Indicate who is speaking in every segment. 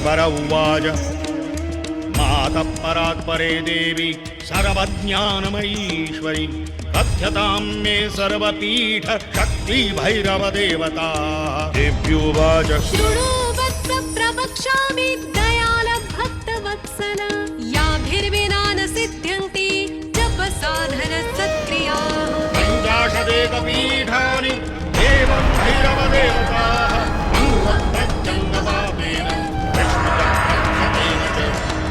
Speaker 1: परमेश्वर उवाच मातः परात् परे देवी सर्वज्ञानमयीश्वरी कथ्यतां मे सर्वपीठ शक्ति भैरव देवता। देव्युवाच
Speaker 2: शृणु वत्स प्रवक्ष्यामि दयाल भक्तवत्सल याभिर्विना न सिद्ध्यन्ति जप साधन सत्क्रियाः।
Speaker 1: पञ्चाशदेकपीठानि देवं भैरव देवताः अनुवत्तञ्जङ्गपापेन विष्णुचक्रक्षतेन च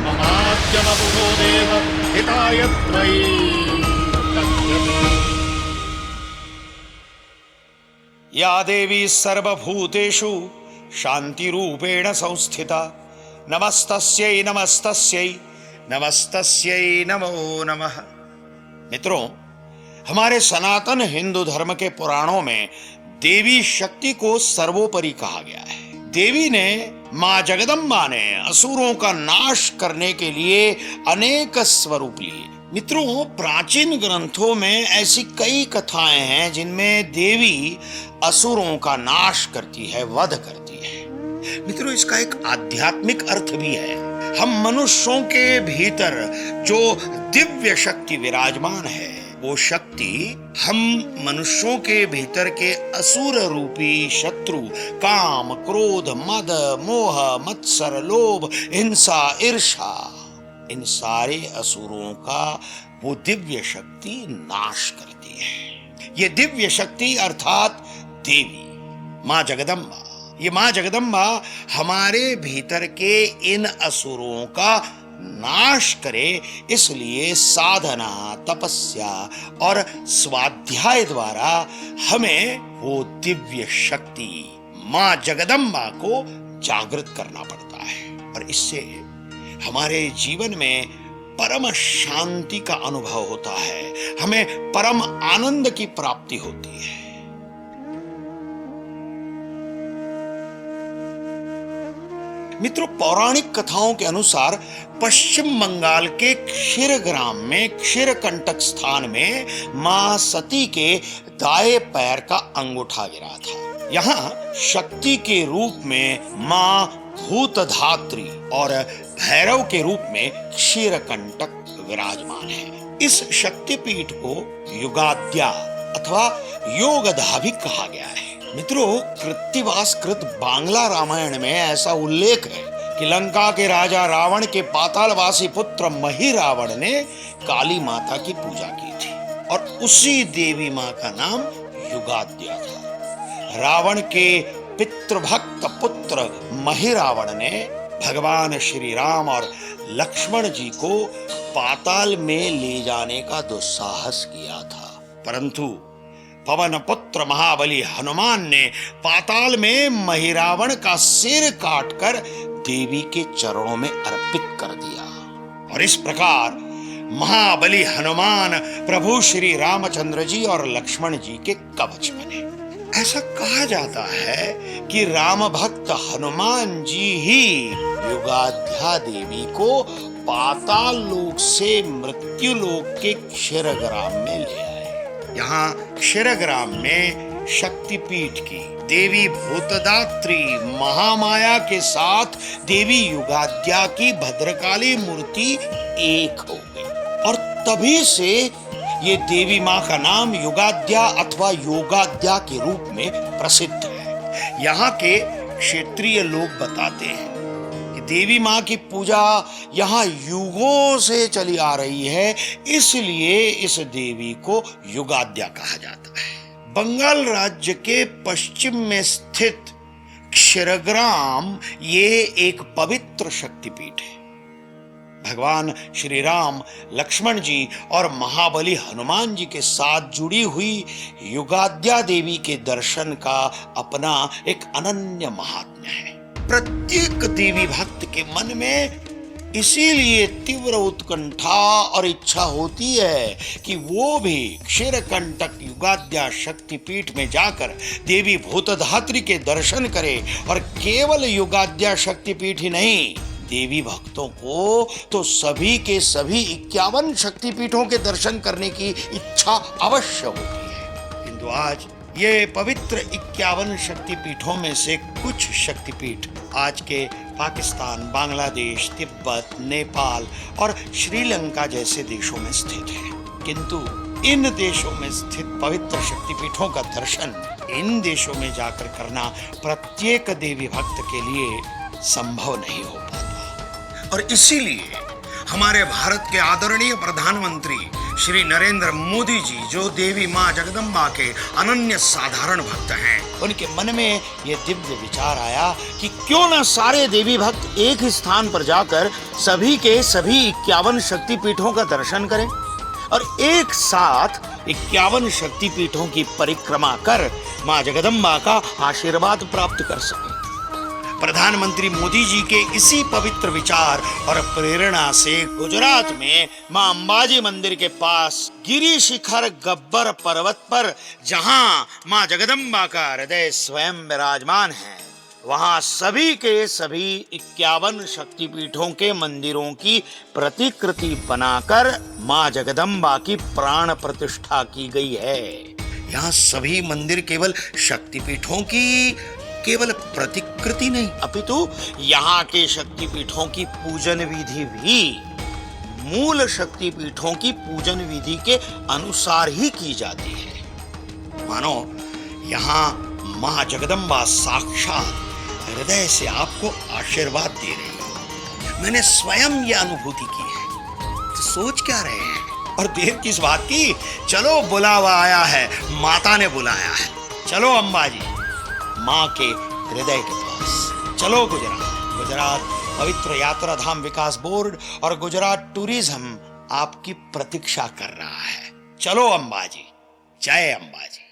Speaker 1: ममाद्यमपुरो देव हिताय त्वयि कथ्यते। या देवी सर्वभूतेषु शान्तिरूपेण संस्थिता नमस्तस्यै नमस्तस्यै नमस्तस्यै नमो नमः। मित्रों, हमारे सनातन हिंदू धर्म के पुराणों में देवी शक्ति को सर्वोपरि कहा गया है। देवी ने मां जगदम्बा ने असुरों का नाश करने के लिए अनेक स्वरूप लिए। मित्रों, प्राचीन ग्रंथों में ऐसी कई कथाएं हैं जिनमें देवी असुरों का नाश करती है, वध करती है। मित्रों, इसका एक आध्यात्मिक अर्थ भी है। हम मनुष्यों के भीतर जो दिव्य शक्ति विराजमान है, वो शक्ति हम मनुष्यों के भीतर के असुर रूपी शत्रु काम, क्रोध, मद, मोह, मत्सर, लोभ, हिंसा, ईर्ष्या, इन सारे असुरों का वो दिव्य शक्ति नाश करती है। ये दिव्य शक्ति अर्थात देवी मां जगदम्बा, ये मां जगदम्बा हमारे भीतर के इन असुरों का नाश करे, इसलिए साधना, तपस्या और स्वाध्याय द्वारा हमें वो दिव्य शक्ति मां जगदम्बा को जागृत करना पड़ता है और इससे हमारे जीवन में परम शांति का अनुभव होता है, हमें परम आनंद की प्राप्ति होती है। मित्रों, पौराणिक कथाओं के अनुसार पश्चिम बंगाल के क्षीरग्राम में क्षीरकंटक स्थान में मां सती के दाएं पैर का अंगूठा गिरा था। यहाँ शक्ति के रूप में मां भूतधात्री और भैरव के रूप में क्षीरकंटक विराजमान है। इस शक्तिपीठ को युगाद्या अथवा योगधा भी कहा गया है। मित्रों, कृत्तिवास कृत बांग्ला रामायण में ऐसा उल्लेख है कि लंका के राजा रावण के पातालवासी पुत्र महिरावण ने काली माता की पूजा की थी और उसी देवी मां का नाम युगाद्या था। रावण के पितृभक्त पुत्र महिरावण ने भगवान श्री राम और लक्ष्मण जी को पाताल में ले जाने का दुस्साहस किया था, परंतु पवन पुत्र महाबली हनुमान ने पाताल में महिरावण का सिर काटकर देवी के चरणों में अर्पित कर दिया और इस प्रकार महाबली हनुमान प्रभु श्री रामचंद्र जी और लक्ष्मण जी के कवच बने। ऐसा कहा जाता है कि राम भक्त हनुमान जी ही युगाध्या देवी को पाताल लोक से मृत्यु लोक के क्षीरग्राम में ले आए। यहाँ क्षीरग्राम में शक्तिपीठ की देवी भूतदात्री महामाया के साथ देवी युगाद्या की भद्रकाली मूर्ति एक हो गई और तभी से ये देवी मां का नाम युगाद्या अथवा योगाद्या के रूप में प्रसिद्ध है। यहाँ के क्षेत्रीय लोग बताते हैं कि देवी मां की पूजा यहाँ युगों से चली आ रही है, इसलिए इस देवी को युगाद्या कहा जाता है। बंगाल राज्य के पश्चिम में स्थित क्षीरग्राम ये एक पवित्र शक्तिपीठ है। भगवान श्री राम, लक्ष्मण जी और महाबली हनुमान जी के साथ जुड़ी हुई युगाद्या देवी के दर्शन का अपना एक अनन्य महात्म्य है। प्रत्येक देवी भक्त के मन में इसीलिए तीव्र उत्कंठा और इच्छा होती है कि वो भी क्षीरकंटक युगाद्या शक्तिपीठ में जाकर देवी भूतधात्री के दर्शन करे और केवल युगाद्या शक्तिपीठ ही नहीं, देवी भक्तों को तो सभी के सभी 51 शक्तिपीठों के दर्शन करने की इच्छा अवश्य होती है। किंतु आज ये पवित्र 51 शक्तिपीठों में से कुछ शक्तिपीठ आज के पाकिस्तान, बांग्लादेश, तिब्बत, नेपाल और श्रीलंका जैसे देशों में स्थित हैं। किंतु इन देशों में स्थित पवित्र शक्तिपीठों का दर्शन इन देशों में जाकर करना प्रत्येक देवी भक्त के लिए संभव नहीं हो पाता। और इसीलिए हमारे भारत के आदरणीय प्रधानमंत्री श्री नरेंद्र मोदी जी, जो देवी मां जगदम्बा के अनन्य साधारण भक्त हैं, उनके मन में यह दिव्य विचार आया कि क्यों न सारे देवी भक्त एक ही स्थान पर जाकर सभी के सभी 51 शक्तिपीठों का दर्शन करें और एक साथ 51 शक्तिपीठों की परिक्रमा कर मां जगदम्बा का आशीर्वाद प्राप्त कर सकें। प्रधानमंत्री मोदी जी के इसी पवित्र विचार और प्रेरणा से गुजरात में मां अंबाजी मंदिर के पास गिरी शिखर गब्बर पर्वत पर, जहां मां जगदम्बा का हृदय स्वयं विराजमान है, वहां सभी के सभी 51 शक्तिपीठों के मंदिरों की प्रतिकृति बनाकर मां जगदम्बा की प्राण प्रतिष्ठा की गई है। यहाँ सभी मंदिर केवल शक्तिपीठों की केवल प्रतिकृति नहीं, अपितु यहाँ के शक्तिपीठों की पूजन विधि भी मूल शक्तिपीठों की पूजन विधि के अनुसार ही की जाती है। मानो यहाँ मां जगदम्बा साक्षात हृदय से आपको आशीर्वाद दे रही है। मैंने स्वयं यह अनुभूति की है। तो सोच क्या रहे हैं और देर किस बात की? चलो, बुलावा आया है, माता ने बुलाया है। चलो अंबाजी, मां के हृदय के पास चलो। गुजरात पवित्र यात्रा धाम विकास बोर्ड और गुजरात टूरिज्म आपकी प्रतीक्षा कर रहा है। चलो अंबाजी, जय अंबाजी।